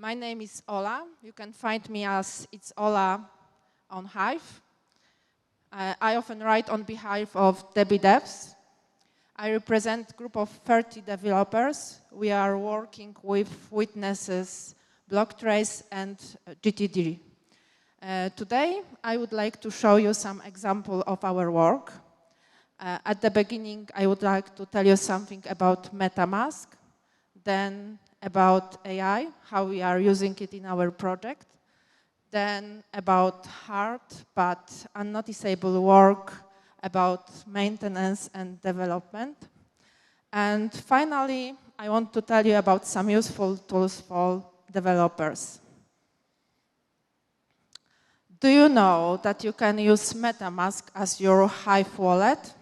My name is Ola. You can find me as It's Ola on Hive. I often write on behalf of Debbie Devs. I represent a group of 30 developers. We are working with Witnesses, Blocktrace, and GTD. Today, I would like to show you some example of our work. At the beginning, I would like to tell you something about MetaMask, then about AI, how we are using it in our project, then about hard but unnoticeable work about maintenance and development. And finally, I want to tell you about some useful tools for developers. Do you know that you can use MetaMask as your Hive wallet?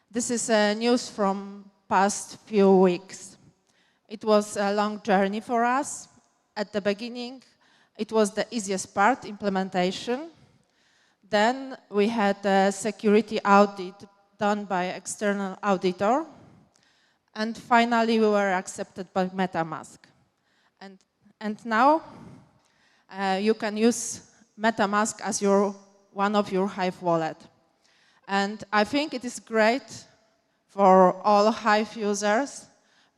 This is news from past few weeks. It was a long journey for us. At the beginning, it was the easiest part, implementation. Then we had a security audit done by external auditor. And finally, we were accepted by MetaMask. And now, you can use MetaMask as one of your Hive wallet. And I think it is great for all Hive users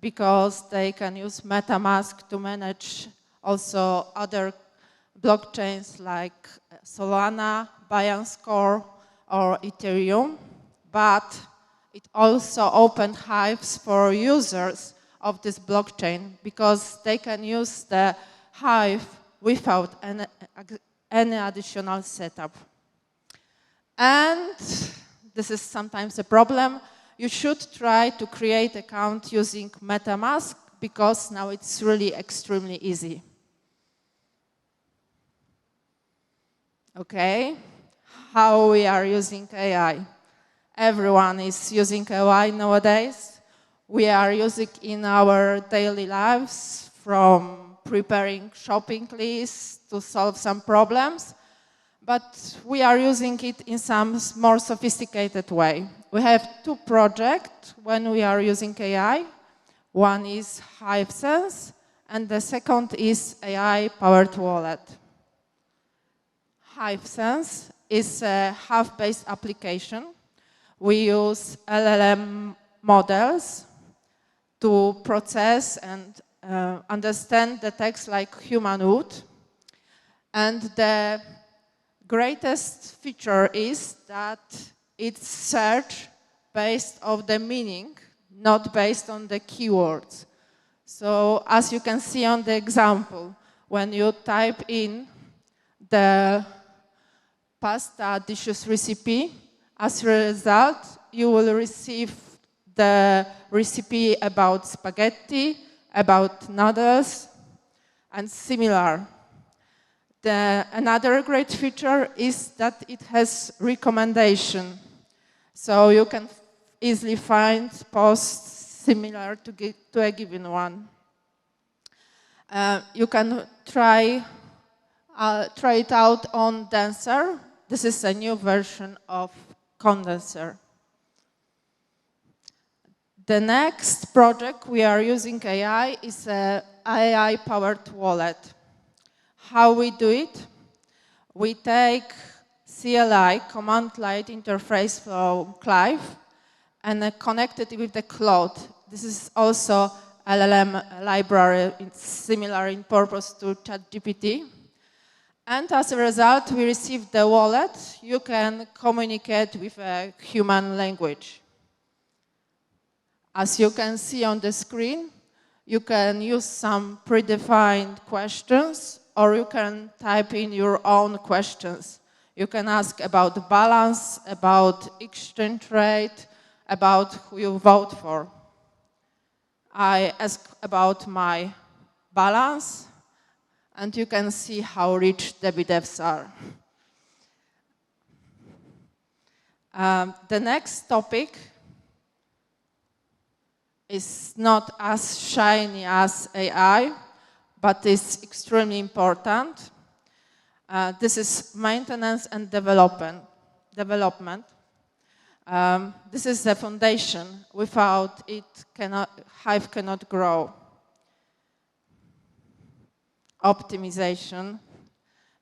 because they can use MetaMask to manage also other blockchains like Solana, Binance Core, or Ethereum. But it also opened Hives for users of this blockchain because they can use the Hive without any additional setup. And this is sometimes a problem. You should try to create an account using MetaMask because now it's really extremely easy. Okay, how we are using AI. Everyone is using AI nowadays. We are using it in our daily lives, from preparing shopping lists to solve some problems. But we are using it in some more sophisticated way. We have two projects when we are using AI. One is HiveSense, and the second is AI-powered wallet. HiveSense is a Hive-based application. We use LLM models to process and understand the text like human would. And the greatest feature is that it's search based on the meaning, not based on the keywords. So as you can see on the example, when you type in the pasta dishes recipe, as a result, you will receive the recipe about spaghetti, about noodles, and similar. Another great feature is that it has recommendation. So you can easily find posts similar to a given one. You can try it out on Dancer. This is a new version of Condenser. The next project we are using AI is an AI-powered wallet. How we do it? We take CLI, command line interface from Clive, and connect it with the cloud. This is also LLM library, it's similar in purpose to ChatGPT. And as a result, we receive the wallet. You can communicate with a human language. As you can see on the screen, you can use some predefined questions, or you can type in your own questions. You can ask about the balance, about exchange rate, about who you vote for. I ask about my balance, and you can see how rich Debbie Devs are. The next topic is not as shiny as AI, but is extremely important. This is maintenance and development. This is the foundation. Without it, Hive cannot grow. optimization.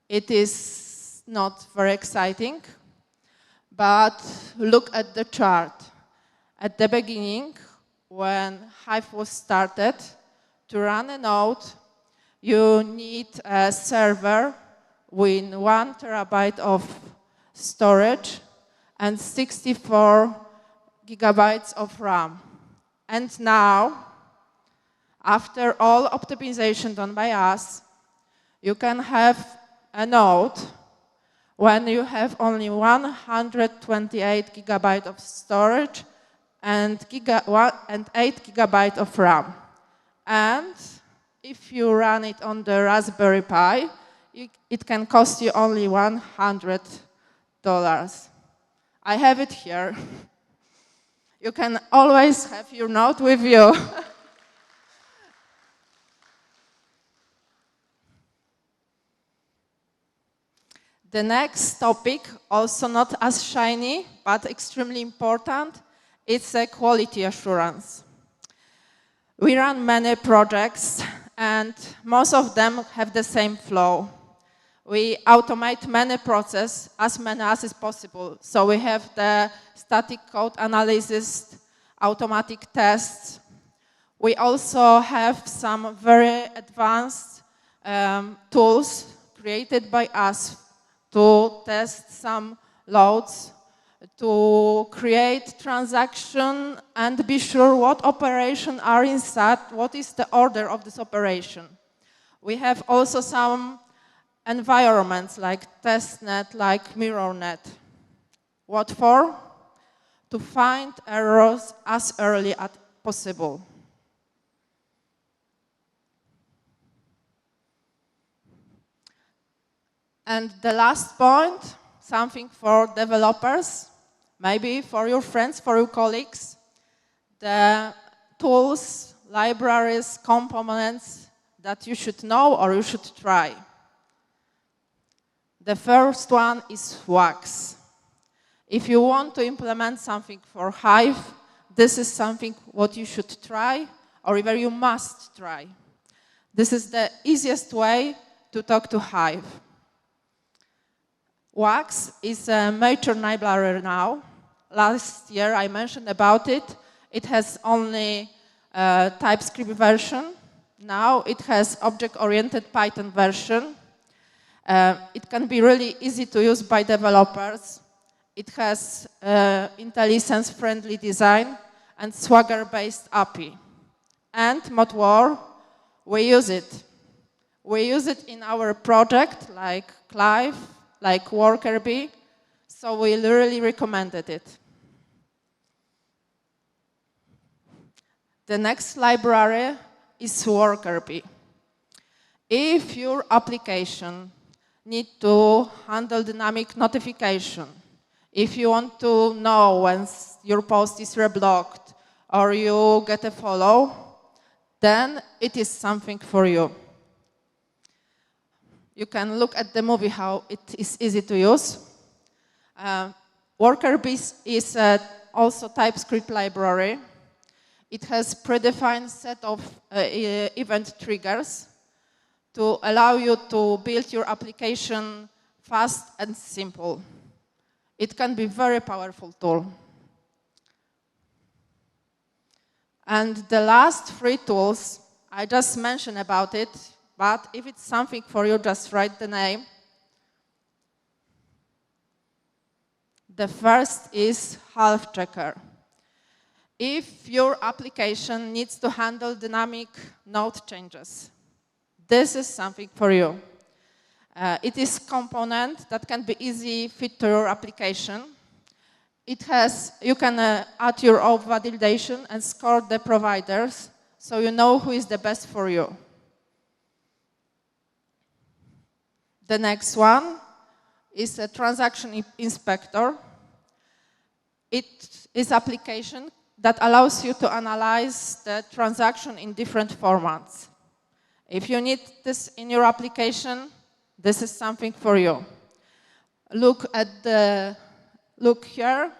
It is not very exciting, but look at the chart. At the beginning, when Hive was started, to run a node, you need a server with 1 terabyte of storage and 64 gigabytes of RAM. And now, after all optimization done by us, you can have a node when you have only 128 gigabytes of storage and 8 gigabytes of RAM. And if you run it on the Raspberry Pi, it can cost you only $100. I have it here. You can always have your node with you. The next topic, also not as shiny, but extremely important, is quality assurance. We run many projects, and most of them have the same flow. We automate many processes, as many as is possible. So we have the static code analysis, automatic tests. We also have some very advanced tools created by us to test some loads, to create transaction and be sure what operations are inside, what is the order of this operation. We have also some environments like testnet, like mirrornet. What for? To find errors as early as possible. And the last point, something for developers, maybe for your friends, for your colleagues, the tools, libraries, components that you should know or you should try. The first one is Wax. If you want to implement something for Hive, this is something what you should try or even you must try. This is the easiest way to talk to Hive. Wax is a major library now. Last year I mentioned about it. It has only TypeScript version. Now it has object-oriented Python version. It can be really easy to use by developers. It has IntelliSense-friendly design and Swagger-based API. And what more, we use it. We use it in our project like Clive, like Worker-bee, so we really recommended it. The next library is Worker-bee. If your application needs to handle dynamic notification, if you want to know when your post is reblocked or you get a follow, then it is something for you. You can look at the movie how it is easy to use. Worker-bee is also TypeScript library. It has predefined set of event triggers to allow you to build your application fast and simple. It can be a very powerful tool. And the last 3 tools, I just mentioned about it, but if it's something for you, just write the name. The first is Health Checker. If your application needs to handle dynamic node changes, this is something for you. It is a component that can be easy fit to your application. You can add your own validation and score the providers, so you know who is the best for you. The next one is a transaction inspector. It is an application that allows you to analyze the transaction in different formats. If you need this in your application, this is something for you. Look here.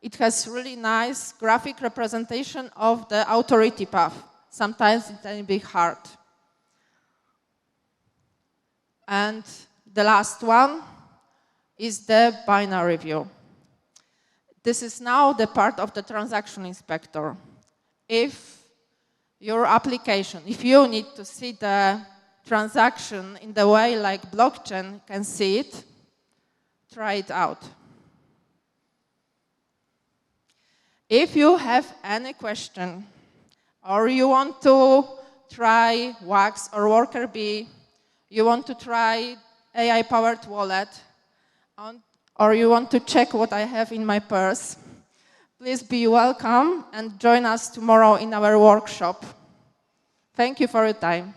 It has really nice graphic representation of the authority path. Sometimes it can be hard. And the last one is the binary view. This is now the part of the transaction inspector. If your application, if you need to see the transaction in the way like blockchain can see it, try it out. If you have any question, or you want to try Wax or Worker bee, you want to try AI-powered wallet, or you want to check what I have in my purse, please be welcome and join us tomorrow in our workshop. Thank you for your time.